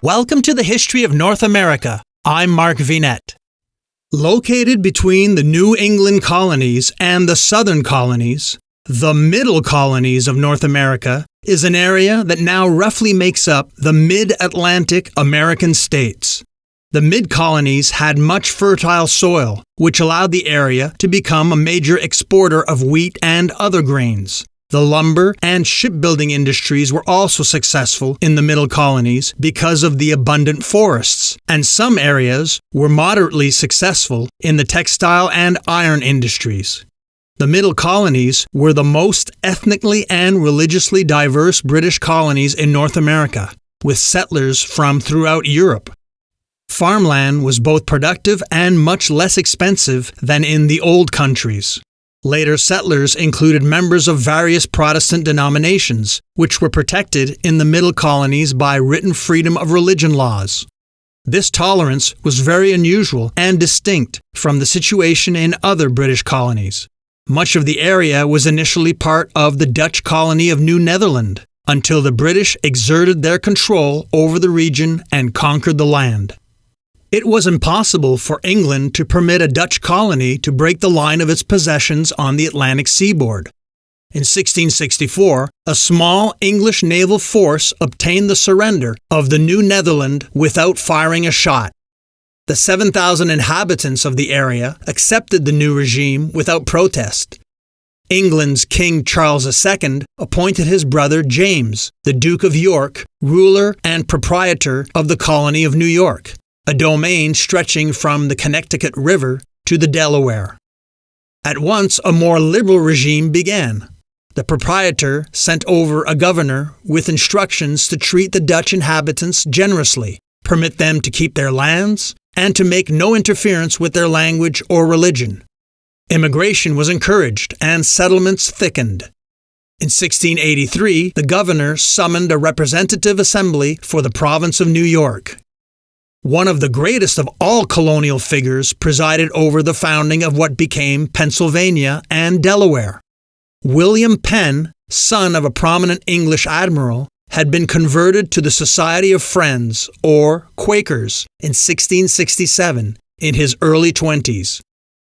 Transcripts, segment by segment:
Welcome to the History of North America. I'm Mark Vinette. Located between the New England colonies and the Southern colonies, the Middle Colonies of North America is an area that now roughly makes up the mid-Atlantic American states. The mid-colonies had much fertile soil, which allowed the area to become a major exporter of wheat and other grains. The lumber and shipbuilding industries were also successful in the Middle Colonies because of the abundant forests, and some areas were moderately successful in the textile and iron industries. The Middle Colonies were the most ethnically and religiously diverse British colonies in North America, with settlers from throughout Europe. Farmland was both productive and much less expensive than in the old countries. Later settlers included members of various Protestant denominations, which were protected in the Middle Colonies by written freedom of religion laws. This tolerance was very unusual and distinct from the situation in other British colonies. Much of the area was initially part of the Dutch colony of New Netherland, until the British exerted their control over the region and conquered the land. It was impossible for England to permit a Dutch colony to break the line of its possessions on the Atlantic seaboard. In 1664, a small English naval force obtained the surrender of the New Netherland without firing a shot. The 7,000 inhabitants of the area accepted the new regime without protest. England's King Charles II appointed his brother James, the Duke of York, ruler and proprietor of the colony of New York, a domain stretching from the Connecticut River to the Delaware. At once, a more liberal regime began. The proprietor sent over a governor with instructions to treat the Dutch inhabitants generously, permit them to keep their lands, and to make no interference with their language or religion. Immigration was encouraged and settlements thickened. In 1683, the governor summoned a representative assembly for the province of New York. One of the greatest of all colonial figures presided over the founding of what became Pennsylvania and Delaware. William Penn, son of a prominent English admiral, had been converted to the Society of Friends, or Quakers, in 1667, in his early 20s.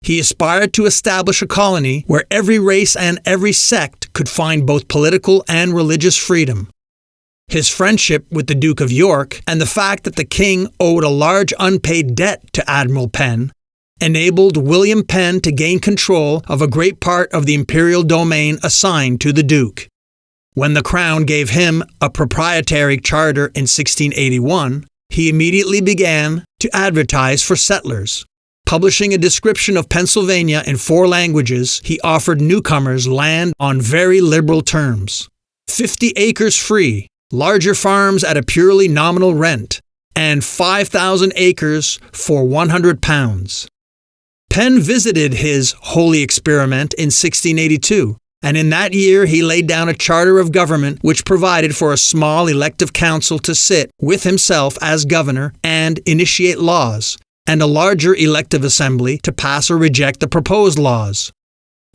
He aspired to establish a colony where every race and every sect could find both political and religious freedom. His friendship with the Duke of York and the fact that the king owed a large unpaid debt to Admiral Penn enabled William Penn to gain control of a great part of the imperial domain assigned to the Duke. When the crown gave him a proprietary charter in 1681, he immediately began to advertise for settlers. Publishing a description of Pennsylvania in 4 languages, he offered newcomers land on very liberal terms. 50 acres free, larger farms at a purely nominal rent, and 5,000 acres for £100. Penn visited his holy experiment in 1682, and in that year he laid down a charter of government which provided for a small elective council to sit with himself as governor and initiate laws, and a larger elective assembly to pass or reject the proposed laws.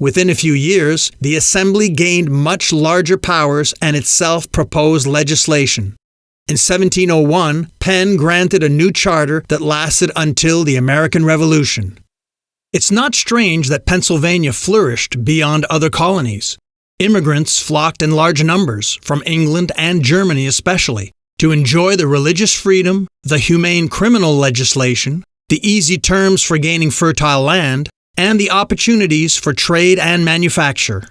Within a few years, the Assembly gained much larger powers and itself proposed legislation. In 1701, Penn granted a new charter that lasted until the American Revolution. It's not strange that Pennsylvania flourished beyond other colonies. Immigrants flocked in large numbers, from England and Germany especially, to enjoy the religious freedom, the humane criminal legislation, the easy terms for gaining fertile land, and the opportunities for trade and manufacture.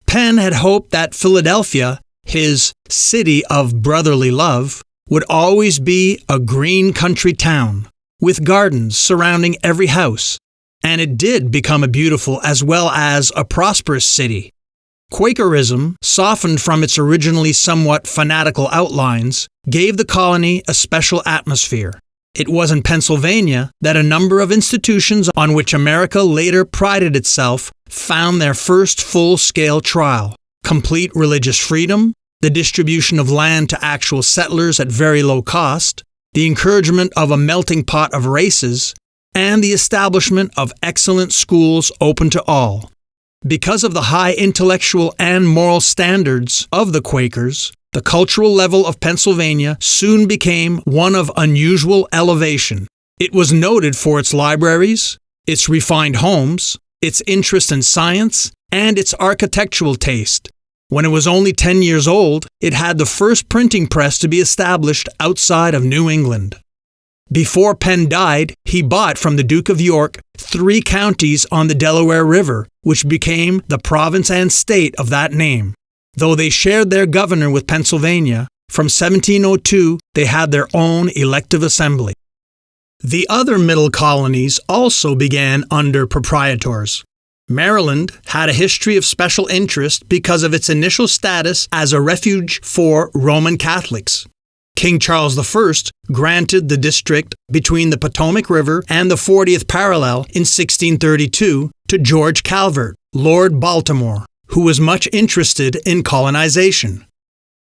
Penn had hoped that Philadelphia, his city of brotherly love, would always be a green country town, with gardens surrounding every house, and it did become a beautiful as well as a prosperous city. Quakerism, softened from its originally somewhat fanatical outlines, gave the colony a special atmosphere. It was in Pennsylvania that a number of institutions on which America later prided itself found their first full-scale trial: complete religious freedom, the distribution of land to actual settlers at very low cost, the encouragement of a melting pot of races, and the establishment of excellent schools open to all. Because of the high intellectual and moral standards of the Quakers, The cultural level of Pennsylvania soon became one of unusual elevation. It was noted for its libraries, its refined homes, its interest in science, and its architectural taste. When it was only 10 years old, it had the first printing press to be established outside of New England. Before Penn died, he bought from the Duke of York 3 counties on the Delaware River, which became the province and state of that name. Though they shared their governor with Pennsylvania, from 1702 they had their own elective assembly. The other Middle Colonies also began under proprietors. Maryland had a history of special interest because of its initial status as a refuge for Roman Catholics. King Charles I granted the district between the Potomac River and the 40th parallel in 1632 to George Calvert, Lord Baltimore, who was much interested in colonization.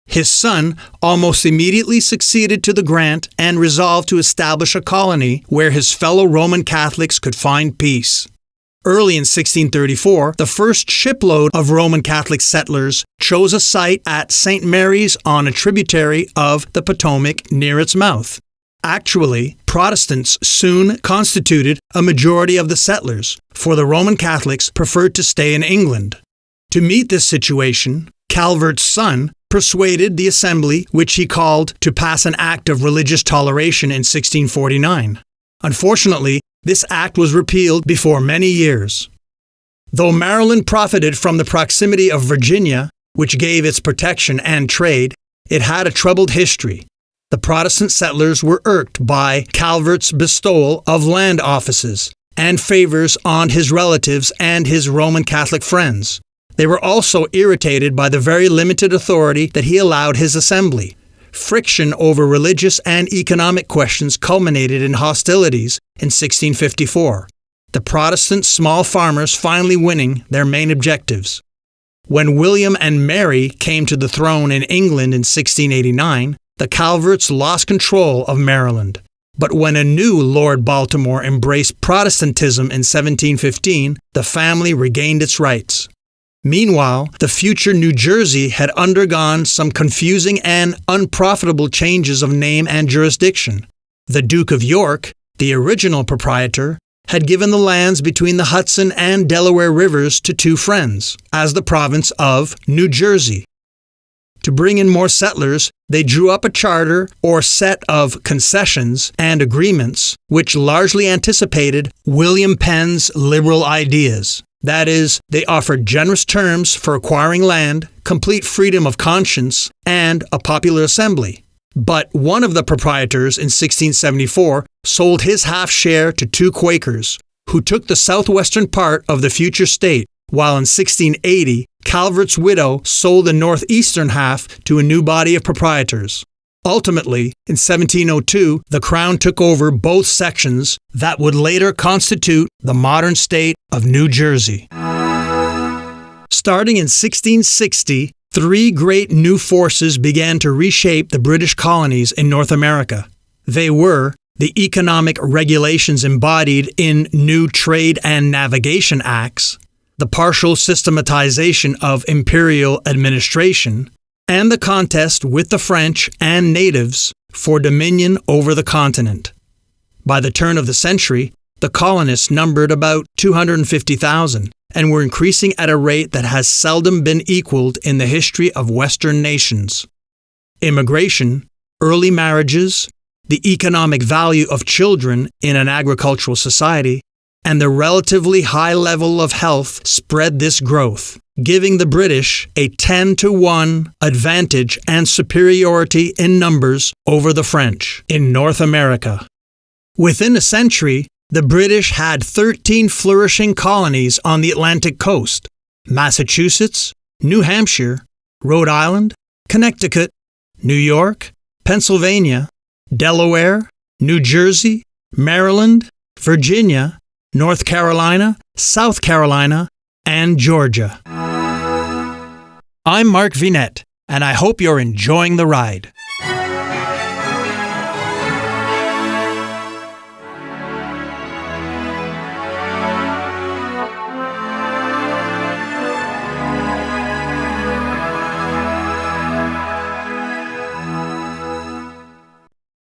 His son almost immediately succeeded to the grant and resolved to establish a colony where his fellow Roman Catholics could find peace. Early in 1634, the first shipload of Roman Catholic settlers chose a site at St. Mary's on a tributary of the Potomac near its mouth. Actually, Protestants soon constituted a majority of the settlers, for the Roman Catholics preferred to stay in England. To meet this situation, Calvert's son persuaded the Assembly, which he called to pass an act of religious toleration in 1649. Unfortunately, this act was repealed before many years. Though Maryland profited from the proximity of Virginia, which gave its protection and trade, it had a troubled history. The Protestant settlers were irked by Calvert's bestowal of land offices and favors on his relatives and his Roman Catholic friends. They were also irritated by the very limited authority that he allowed his assembly. Friction over religious and economic questions culminated in hostilities in 1654, the Protestant small farmers finally winning their main objectives. When William and Mary came to the throne in England in 1689, the Calverts lost control of Maryland. But when a new Lord Baltimore embraced Protestantism in 1715, the family regained its rights. Meanwhile, the future New Jersey had undergone some confusing and unprofitable changes of name and jurisdiction. The Duke of York, the original proprietor, had given the lands between the Hudson and Delaware rivers to 2 friends, as the province of New Jersey. To bring in more settlers, they drew up a charter or set of concessions and agreements which largely anticipated William Penn's liberal ideas. That is, they offered generous terms for acquiring land, complete freedom of conscience, and a popular assembly. But one of the proprietors in 1674 sold his half share to 2 Quakers, who took the southwestern part of the future state, while in 1680, Calvert's widow sold the northeastern half to a new body of proprietors. Ultimately, in 1702, the Crown took over both sections that would later constitute the modern state of New Jersey. Starting in 1660, 3 great new forces began to reshape the British colonies in North America. They were the economic regulations embodied in new Trade and Navigation Acts, the partial systematization of imperial administration, and the contest with the French and natives for dominion over the continent. By the turn of the century, the colonists numbered about 250,000 and were increasing at a rate that has seldom been equaled in the history of Western nations. Immigration, early marriages, the economic value of children in an agricultural society, and the relatively high level of health spread this growth, giving the British a 10-to-1 advantage and superiority in numbers over the French in North America. Within a century, the British had 13 flourishing colonies on the Atlantic coast: Massachusetts, New Hampshire, Rhode Island, Connecticut, New York, Pennsylvania, Delaware, New Jersey, Maryland, Virginia, North Carolina, South Carolina, and Georgia. I'm Mark Vinette, and I hope you're enjoying the ride.